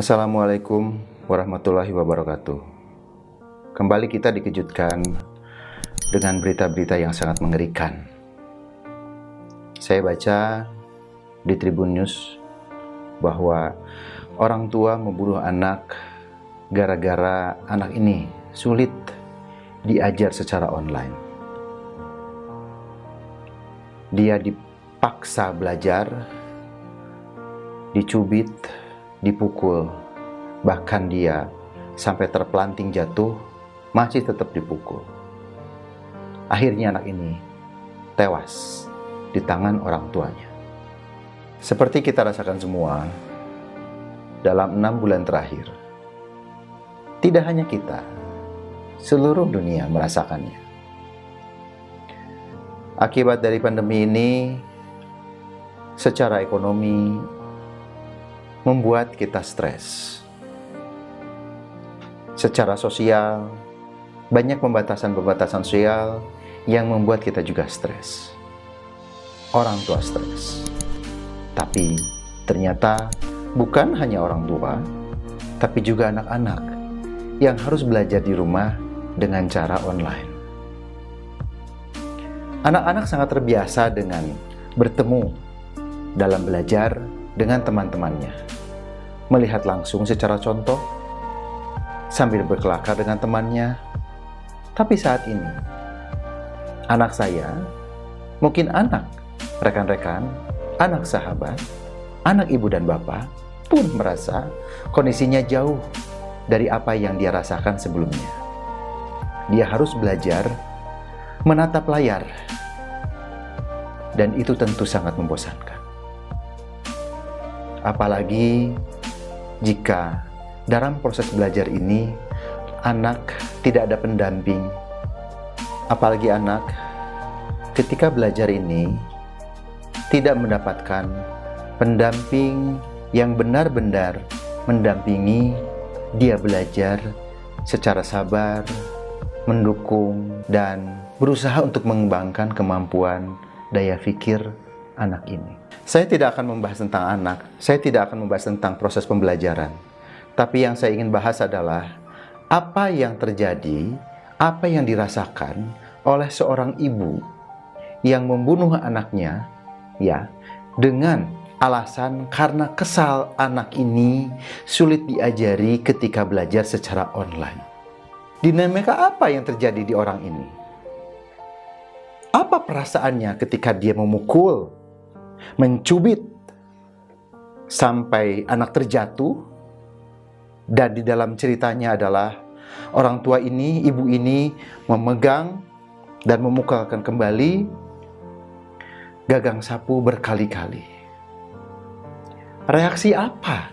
Assalamualaikum warahmatullahi wabarakatuh. Kembali kita dikejutkan dengan berita-berita yang sangat mengerikan. Saya baca di Tribun News bahwa orang tua membunuh anak gara-gara anak ini sulit diajar secara online. Dia dipaksa belajar, dicubit, dipukul, bahkan dia sampai terpelanting jatuh, masih tetap dipukul. Akhirnya anak ini tewas di tangan orang tuanya. Seperti kita rasakan semua, dalam 6 bulan terakhir, tidak hanya kita, seluruh dunia merasakannya. Akibat dari pandemi ini, secara ekonomi, membuat kita stres. Secara sosial, banyak pembatasan-pembatasan sosial yang membuat kita juga stres. Orang tua stres. Tapi ternyata bukan hanya orang tua, tapi juga anak-anak yang harus belajar di rumah dengan cara online. Anak-anak sangat terbiasa dengan bertemu dalam belajar dengan teman-temannya, melihat langsung secara contoh, sambil berkelakar dengan temannya. Tapi saat ini, anak saya, mungkin anak rekan-rekan, anak sahabat, anak ibu dan bapak, pun merasa kondisinya jauh dari apa yang dia rasakan sebelumnya. Dia harus belajar menatap layar, dan itu tentu sangat membosankan. Apalagi jika dalam proses belajar ini anak tidak ada pendamping. Apalagi anak ketika belajar ini tidak mendapatkan pendamping yang benar-benar mendampingi dia belajar secara sabar, mendukung, dan berusaha untuk mengembangkan kemampuan daya pikir anak ini. Saya tidak akan membahas tentang anak, saya tidak akan membahas tentang proses pembelajaran. Tapi yang saya ingin bahas adalah apa yang terjadi, apa yang dirasakan oleh seorang ibu yang membunuh anaknya, ya, dengan alasan karena kesal anak ini sulit diajari ketika belajar secara online. Dinamika apa yang terjadi di orang ini? Apa perasaannya ketika dia memukul, mencubit sampai anak terjatuh? Dan di dalam ceritanya adalah orang tua ini, ibu ini memegang dan memukulkan kembali gagang sapu berkali-kali. Reaksi apa?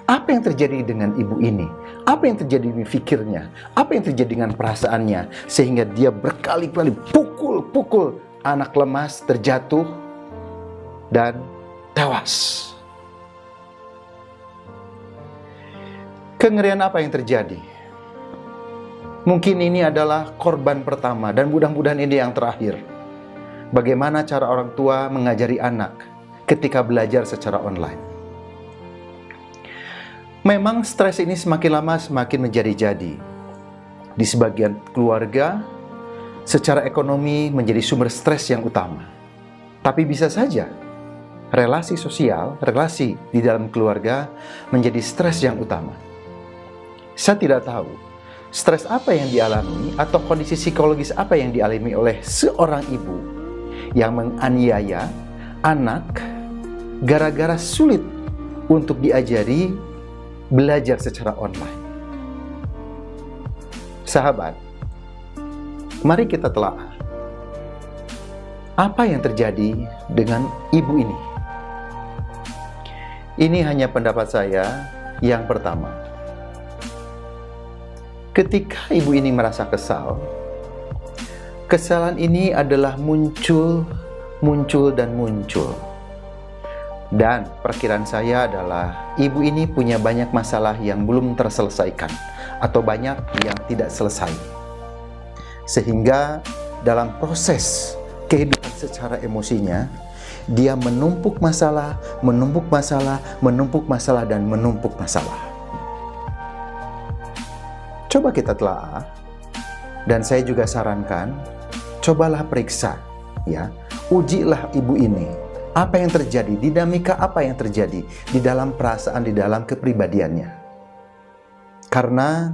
Apa yang terjadi dengan ibu ini? Apa yang terjadi di pikirnya? Apa yang terjadi dengan perasaannya? Sehingga dia berkali-kali pukul anak lemas, terjatuh, dan tewas. Kengerian apa yang terjadi? Mungkin ini adalah korban pertama dan mudah-mudahan ini yang terakhir. Bagaimana cara orang tua mengajari anak ketika belajar secara online? Memang stres ini semakin lama semakin menjadi-jadi. Di sebagian keluarga, secara ekonomi menjadi sumber stres yang utama. Tapi bisa saja relasi sosial, relasi di dalam keluarga menjadi stres yang utama. Saya tidak tahu stres apa yang dialami atau kondisi psikologis apa yang dialami oleh seorang ibu yang menganiaya anak gara-gara sulit untuk diajari belajar secara online. Sahabat, mari kita telaah apa yang terjadi dengan ibu ini. Ini hanya pendapat saya yang pertama. Ketika ibu ini merasa kesal, kesalahan ini adalah muncul. Dan perkiraan saya adalah ibu ini punya banyak masalah yang belum terselesaikan atau banyak yang tidak selesai. Sehingga dalam proses kehidupan secara emosinya, dia menumpuk masalah, dan menumpuk masalah. Coba kita telaah, dan saya juga sarankan, cobalah periksa, ya, ujilah ibu ini. Apa yang terjadi, dinamika apa yang terjadi di dalam perasaan, di dalam kepribadiannya. Karena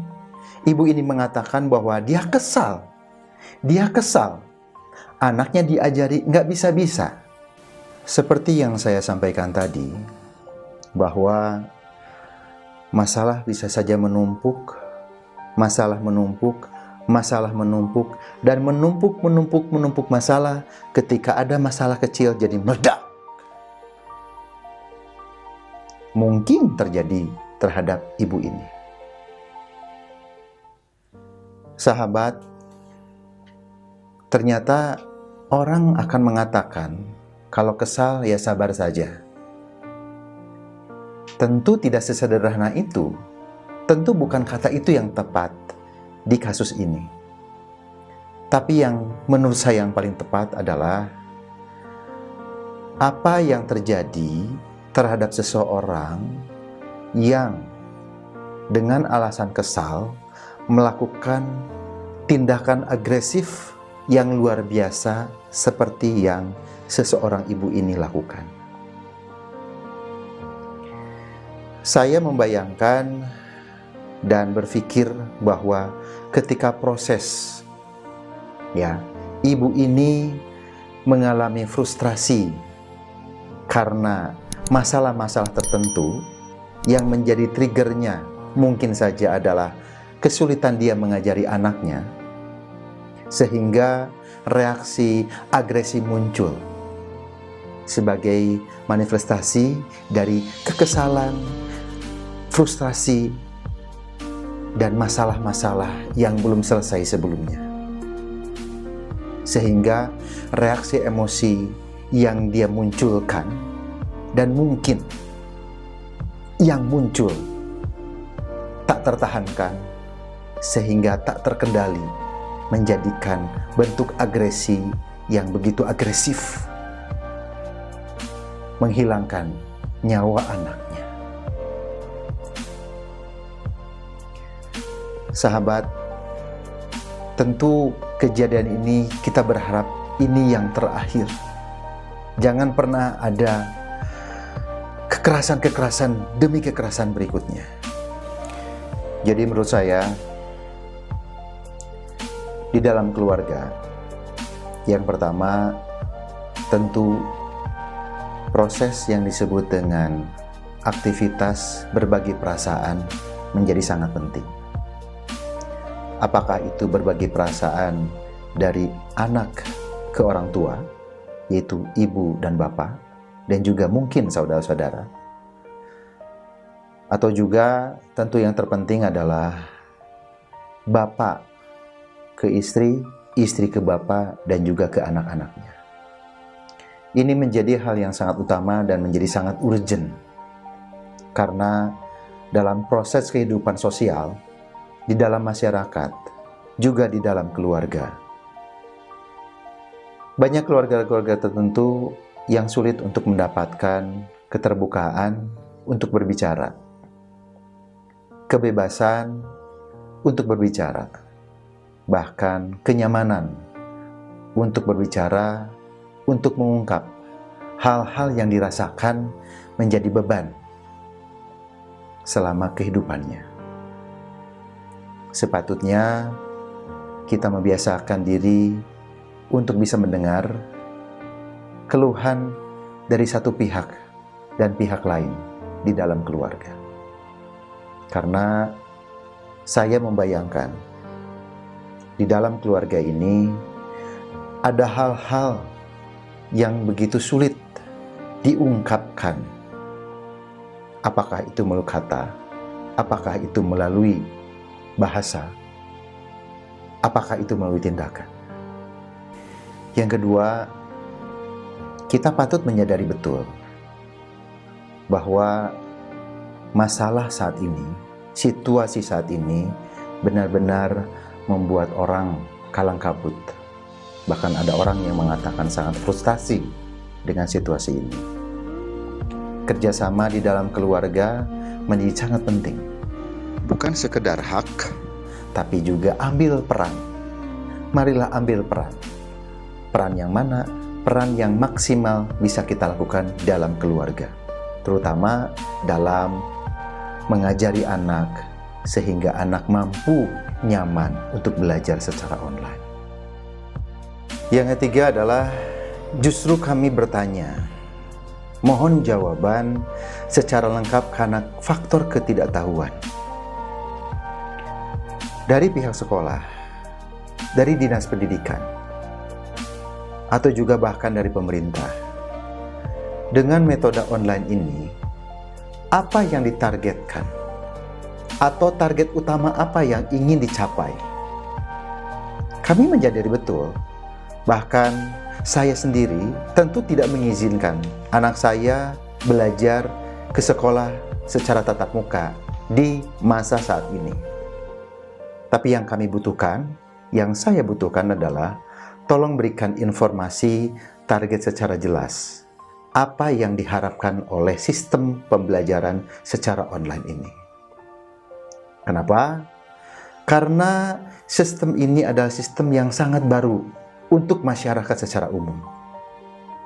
ibu ini mengatakan bahwa dia kesal, anaknya diajari nggak bisa-bisa. Seperti yang saya sampaikan tadi, bahwa masalah bisa saja menumpuk, dan menumpuk masalah. Ketika ada masalah kecil jadi meledak. Mungkin terjadi terhadap ibu ini. Sahabat, ternyata orang akan mengatakan, kalau kesal ya sabar saja. Tentu tidak sesederhana itu. Tentu bukan kata itu yang tepat di kasus ini. Tapi yang menurut saya yang paling tepat adalah apa yang terjadi terhadap seseorang yang dengan alasan kesal melakukan tindakan agresif yang luar biasa seperti yang seseorang ibu ini lakukan. Saya membayangkan dan berpikir bahwa ketika proses, ya, ibu ini mengalami frustrasi karena masalah-masalah tertentu yang menjadi triggernya mungkin saja adalah kesulitan dia mengajari anaknya, sehingga reaksi agresi muncul sebagai manifestasi dari kekesalan, frustrasi, dan masalah-masalah yang belum selesai sebelumnya. Sehingga reaksi emosi yang dia munculkan dan mungkin yang muncul tak tertahankan sehingga tak terkendali, menjadikan bentuk agresi yang begitu agresif, menghilangkan nyawa anaknya. Sahabat, tentu kejadian ini kita berharap ini yang terakhir. Jangan pernah ada kekerasan-kekerasan demi kekerasan berikutnya. Jadi menurut saya, di dalam keluarga, yang pertama tentu proses yang disebut dengan aktivitas berbagi perasaan menjadi sangat penting. Apakah itu berbagi perasaan dari anak ke orang tua, yaitu ibu dan bapak, dan juga mungkin saudara-saudara. Atau juga tentu yang terpenting adalah bapak ke istri, istri ke bapak, dan juga ke anak-anaknya. Ini menjadi hal yang sangat utama dan menjadi sangat urgent. Karena dalam proses kehidupan sosial, di dalam masyarakat, juga di dalam keluarga, banyak keluarga-keluarga tertentu yang sulit untuk mendapatkan keterbukaan untuk berbicara, kebebasan untuk berbicara, bahkan kenyamanan untuk berbicara, untuk mengungkap hal-hal yang dirasakan menjadi beban selama kehidupannya. Sepatutnya kita membiasakan diri untuk bisa mendengar keluhan dari satu pihak dan pihak lain di dalam keluarga. Karena saya membayangkan di dalam keluarga ini ada hal-hal yang begitu sulit diungkapkan. Apakah itu melalui kata? Apakah itu melalui bahasa? Apakah itu melalui tindakan? Yang kedua, kita patut menyadari betul bahwa masalah saat ini, situasi saat ini benar-benar membuat orang kalang kabut. Bahkan ada orang yang mengatakan sangat frustasi dengan situasi ini. Kerjasama di dalam keluarga menjadi sangat penting. Bukan sekedar hak, tapi juga ambil peran. Marilah ambil peran. Peran yang mana? Peran yang maksimal bisa kita lakukan dalam keluarga, terutama dalam mengajari anak sehingga anak mampu nyaman untuk belajar secara online. Yang ketiga adalah justru kami bertanya, mohon jawaban secara lengkap karena faktor ketidaktahuan. Dari pihak sekolah, dari dinas pendidikan, atau juga bahkan dari pemerintah. Dengan metode online ini, apa yang ditargetkan? Atau target utama apa yang ingin dicapai? Kami menyadari betul, bahkan saya sendiri tentu tidak mengizinkan anak saya belajar ke sekolah secara tatap muka di masa saat ini. Tapi yang kami butuhkan, yang saya butuhkan adalah tolong berikan informasi target secara jelas. Apa yang diharapkan oleh sistem pembelajaran secara online ini. Kenapa? Karena sistem ini adalah sistem yang sangat baru untuk masyarakat secara umum.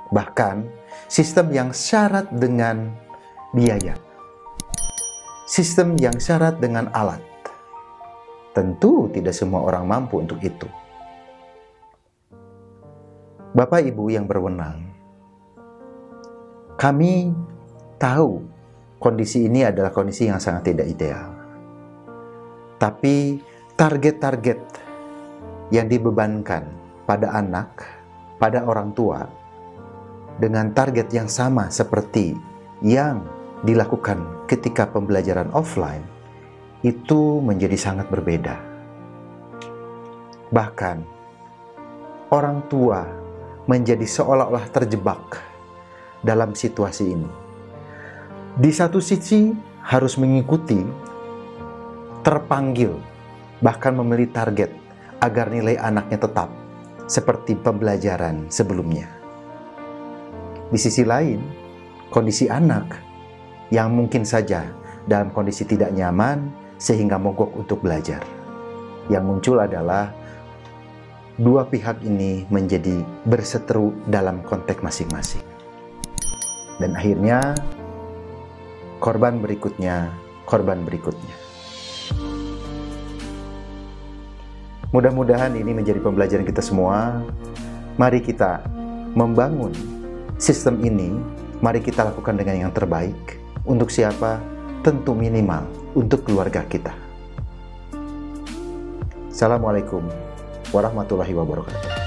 Bahkan, sistem yang syarat dengan biaya. Sistem yang syarat dengan alat. Tentu tidak semua orang mampu untuk itu. Bapak Ibu yang berwenang, kami tahu kondisi ini adalah kondisi yang sangat tidak ideal. Tapi target-target yang dibebankan pada anak, pada orang tua, dengan target yang sama seperti yang dilakukan ketika pembelajaran offline, itu menjadi sangat berbeda. Bahkan, orang tua menjadi seolah-olah terjebak dalam situasi ini. Di satu sisi harus mengikuti, terpanggil, bahkan memilih target agar nilai anaknya tetap seperti pembelajaran sebelumnya. Di sisi lain, kondisi anak yang mungkin saja dalam kondisi tidak nyaman sehingga mogok untuk belajar. Yang muncul adalah dua pihak ini menjadi berseteru dalam konteks masing-masing. Dan akhirnya korban berikutnya. Mudah-mudahan ini menjadi pembelajaran kita semua. Mari kita membangun sistem ini. Mari kita lakukan dengan yang terbaik. Untuk siapa? Tentu minimal untuk keluarga kita. Assalamualaikum warahmatullahi wabarakatuh.